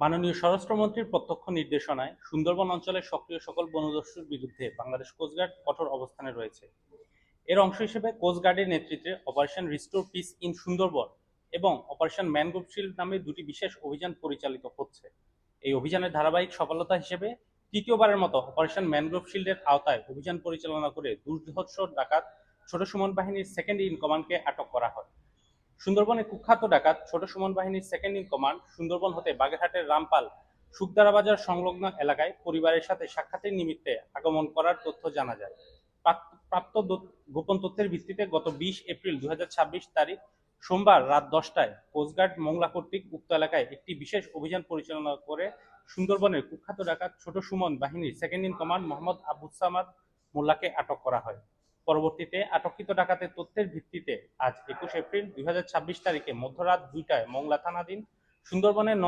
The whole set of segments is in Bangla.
মাননীয় স্বরাষ্ট্রমন্ত্রীর প্রত্যক্ষ নির্দেশনায় সুন্দরবন অঞ্চলের সক্রিয় সকল বনদস্যুর বিরুদ্ধে বাংলাদেশ কোস্টগার্ড কঠোর অবস্থানে রয়েছে। এর অংশ হিসেবে কোস্টগার্ডের নেতৃত্বে operation restore piece in Sundarban এবং অপারেশন ম্যানগ্রোভ শিল্ড নামে দুটি বিশেষ অভিযান পরিচালিত হচ্ছে। এই অভিযানের ধারাবাহিক সফলতা হিসেবে তৃতীয়বারের মতো অপারেশন ম্যানগ্রোভ শিল্ডের আওতায় অভিযান পরিচালনা করে দুর্ধর্ষ ডাকাত ছোট সুমন বাহিনীর সেকেন্ড ইন কমান্ডকে আটক করা হয়। সুন্দরবনে কুখ্যাত ডাকাত ছোট সুমন বাহিনীর সেকেন্ড ইন কমান্ড সুন্দরবন হতে বাগেরহাটের রামপাল শুকদারা বাজার সংলগ্ন এলাকায় পরিবারের সাথে সাক্ষাতের নিমিত্তে আগমন করার তথ্য জানা যায়। প্রাপ্ত গোপন তথ্যের ভিত্তিতে গত 20 এপ্রিল 2026 তারিখ সোমবার রাত 10টায় কোস্টগার্ড মোংলা কর্তৃক উক্ত এলাকায় একটি বিশেষ অভিযান পরিচালনা করে সুন্দরবনের কুখ্যাত ডাকাত ছোট সুমন বাহিনীর second in command Mohammad Abus Samad মোল্লাকে আটক করা হয়। পরবর্তীতে আটককৃত ডাকাতের তথ্যের ভিত্তিতে আজ 21 এপ্রিল 2026 তারিখে মধ্যরাত 2টায় মোংলা থানাধীন সুন্দরবনের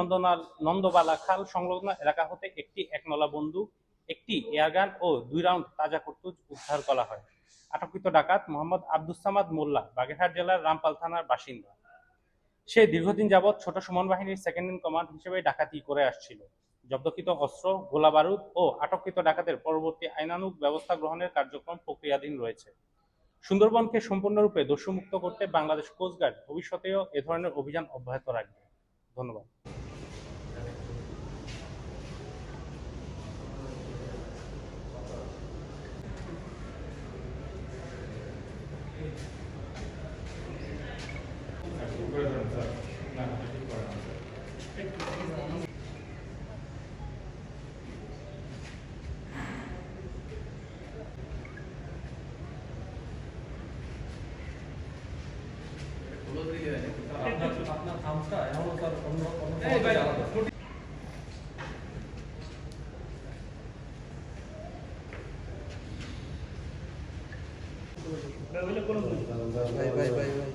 নন্দবালা খাল সংলগ্ন এলাকা হতে একটি একনলা বন্দুক, একটি এয়ারগান ও 2 রাউন্ড তাজা কার্তুজ উদ্ধার করা হয়। আটককৃত ডাকাত মোহাম্মদ আব্দুস সামাদ মোল্লা বাগেরহাট জেলার রামপাল থানার বাসিন্দা। সে দীর্ঘদিন যাবৎ ছোট সুমন বাহিনীর সেকেন্ড ইন কমান্ড হিসেবে ডাকাতি করে আসছিল। জব্দকৃত অস্ত্র, গোলা বারুদ ও আটককৃত ডাকাতের পরবর্তী আইনানুগ ব্যবস্থা গ্রহণের কার্যক্রম প্রক্রিয়াধীন রয়েছে। সুন্দরবনকে সম্পূর্ণরূপে দস্যুমুক্ত করতে বাংলাদেশ কোস্টগার্ড ভবিষ্যতেও এ ধরনের অভিযান অব্যাহত রাখবে। ধন্যবাদ। আপনার থামসটা এমনও স্যার অন্য আলাদা। ভাই ভাই ভাই ভাই